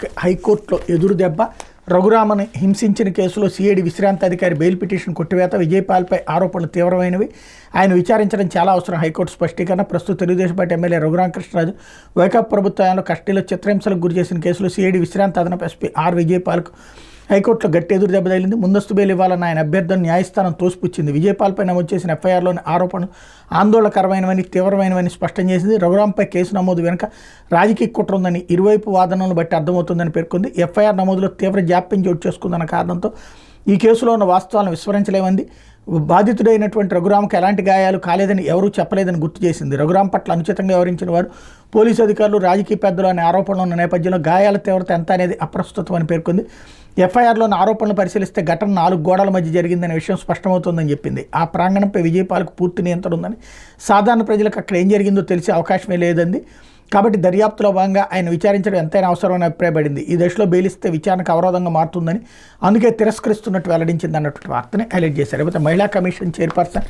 వ్యాఖ్యలకు హైకోర్టులో ఎదురు దెబ్బ. రఘురామని హింసించిన కేసులో సిఐడి విశ్రాంతి అధికారి బెయిల్ పిటిషన్ కొట్టివేత. విజయపాల్పై ఆరోపణలు తీవ్రమైనవి, ఆయన విచారించడం చాలా అవసరం. హైకోర్టు స్పష్టీకరణ. ప్రస్తుత తెలుగుదేశం పార్టీ ఎమ్మెల్యే రఘురామకృష్ణరాజు వైకాపా ప్రభుత్వంలో కస్టడీలో చిత్రహింసలకు గురి చేసిన కేసులో సిఐడి విశ్రాంతి అదనపు ఎస్పీ ఆర్ విజయపాల్కు హైకోర్టులో గట్టి ఎదురు దెబ్బ తగిలింది. ముందస్తు బెయిల్ ఇవ్వాలన్న ఆయన అభ్యర్థన న్యాయస్థానం తోసిపుచ్చింది. విజయపాల్పై నమోదు చేసిన ఎఫ్ఐఆర్లోని ఆరోపణలు ఆందోళనకరమైనవని, తీవ్రమైనవని స్పష్టం చేసింది. రఘురాంపై కేసు నమోదు వెనుక రాజకీయ కుట్ర ఉందని ఇరువైపు వాదనలను బట్టి అర్థమవుతుందని పేర్కొంది. ఎఫ్ఐఆర్ నమోదులో తీవ్ర జాప్యం చోటు చేసుకుందన్న కారణంతో ఈ కేసులో ఉన్న వాస్తవాలను విస్మరించలేమంది. బాధితుడైనటువంటి రఘురాంకు ఎలాంటి గాయాలు కాలేదని ఎవరూ చెప్పలేదని గుర్తు చేసింది. రఘురాం పట్ల అనుచితంగా వ్యవహరించిన వారు పోలీసు అధికారులు, రాజకీయ పెద్దలు అనే ఆరోపణలు ఉన్న నేపథ్యంలో గాయాల తీవ్రత ఎంత అనేది అప్రస్తుతమని పేర్కొంది. ఎఫ్ఐఆర్లోని ఆరోపణలు పరిశీలిస్తే ఘటన 4 గోడల మధ్య జరిగిందనే విషయం స్పష్టమవుతోందని చెప్పింది. ఆ ప్రాంగణంపై విజయపాల్కు పూర్తి నియంత్రణ ఉందని, సాధారణ ప్రజలకు అక్కడ ఏం జరిగిందో తెలిసే అవకాశమే లేదంది. కాబట్టి దర్యాప్తులో భాగంగా ఆయన విచారించడం ఎంతైనా అవసరమని అభిప్రాయపడింది. ఈ దశలో బెయిలిస్తే విచారణకు అవరోధంగా మారుతుందని, అందుకే తిరస్కరిస్తున్నట్టు వెల్లడించింది అన్నటువంటి వార్తని హైలైట్ చేశారు. లేకపోతే మహిళా కమిషన్ చైర్పర్సన్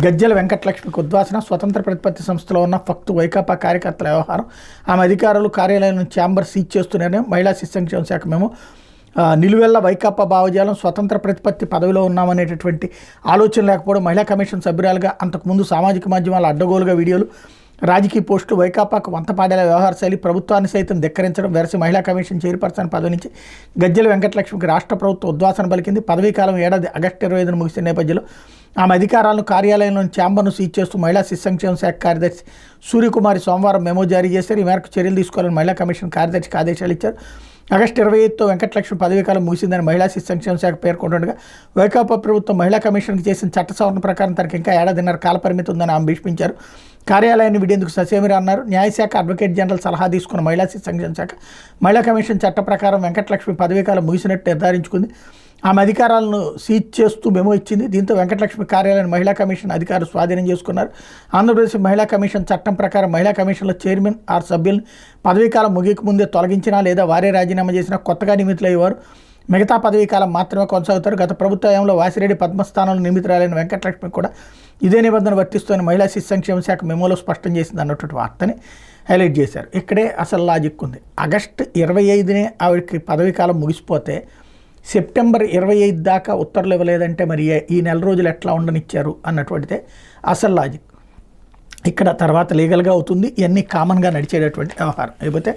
గజ్జల వెంకటలక్ష్మికి ఉద్వాసన. స్వతంత్ర ప్రతిపత్తి సంస్థలో ఉన్న ఫక్తు వైకాపా కార్యకర్తల వ్యవహారం, ఆమె అధికారులు కార్యాలయం ఛాంబర్ సీజ్ చేస్తున్నారని మహిళా శిశు సంక్షేమ శాఖ మేము నిలువెల్ల వైకాపా భావజాలం, స్వతంత్ర ప్రతిపత్తి పదవిలో ఉన్నామనేటటువంటి ఆలోచన లేకపోవడం, మహిళా కమిషన్ సభ్యురాలుగా అంతకుముందు సామాజిక మాధ్యమాల అడ్డగోలుగా వీడియోలు, రాజకీయ పోస్టులు, వైకాపాకు వంతపాడేలా వ్యవహార శైలి, ప్రభుత్వాన్ని సైతం ధిక్కరించడం, వెరసి మహిళా కమిషన్ చైర్పర్సన్ పదవి నుంచి గజ్జల వెంకటలక్ష్మికి రాష్ట్ర ప్రభుత్వం ఉద్వాసన పలికింది. పదవీకాలం ఏడాది ఆగస్టు 25న ముగిసిన నేపథ్యంలో ఆమె అధికారాలను కార్యాలయంలోని ఛాంబర్ను సీజ్ చేస్తూ మహిళా శిశు సంక్షేమ శాఖ కార్యదర్శి సూర్యకుమారి సోమవారం మెమో జారీ చేశారు. ఈ మేరకు చర్యలు తీసుకోవాలని మహిళా కమిషన్ కార్యదర్శికి ఆదేశాలు ఇచ్చారు. ఆగస్టు 25తో వెంకటలక్ష్మి పదవీకాలం ముగిసిందని మహిళా శిశు సంక్షేమ శాఖ పేర్కొంటుండగా, వైకాపా ప్రభుత్వం మహిళా కమిషన్కి చేసిన చట్ట సవరణ ప్రకారం తనకి ఇంకా ఏడాదిన్నర కాలపరిమితి ఉందని ఆమె భీష్మించారు. కార్యాలయాన్ని విడేందుకు ససేమిరా అన్నారు. న్యాయశాఖ అడ్వకేట్ జనరల్ సలహా తీసుకున్న మహిళా శిశు సంక్షేమ శాఖ మహిళా కమిషన్ చట్ట ప్రకారం వెంకటలక్ష్మి పదవీకాలం ముగిసినట్టు నిర్ధారించుకుంది. ఆమె అధికారాలను సీజ్ చేస్తూ మెమో ఇచ్చింది. దీంతో వెంకటలక్ష్మి కార్యాలయాన్ని మహిళా కమిషన్ అధికారులు స్వాధీనం చేసుకున్నారు. ఆంధ్రప్రదేశ్ మహిళా కమిషన్ చట్టం ప్రకారం మహిళా కమిషన్లో చైర్మన్ ఆర్ సభ్యులను పదవీకాలం ముగియక ముందే తొలగించినా లేదా వారే రాజీనామా చేసినా కొత్తగా నియమితులయ్యేవారు మిగతా పదవీకాలం మాత్రమే కొనసాగుతారు. గత ప్రభుత్వంలో వాసిరెడ్డి పద్మస్థానంలో నియమితురాలైన వెంకటలక్ష్మి కూడా ఇదే నిబంధన వర్తిస్తూనే మహిళా శిశు సంక్షేమ శాఖ మెమోలో స్పష్టం చేసింది అన్నటువంటి వార్తని హైలైట్ చేశారు. ఇక్కడే అసలు లాజిక్ ఉంది. ఆగస్టు 25నే ఆవిడకి పదవీకాలం ముగిసిపోతే సెప్టెంబర్ 25 దాకా ఉత్తర్వులు ఇవ్వలేదంటే మరి ఈ నెల రోజులు ఎట్లా ఉండనిచ్చారు అన్నటువంటిదే అసలు లాజిక్. ఇక్కడ తర్వాత లీగల్గా అవుతుంది. ఇవన్నీ కామన్గా నడిచేటటువంటి వ్యవహారం. లేకపోతే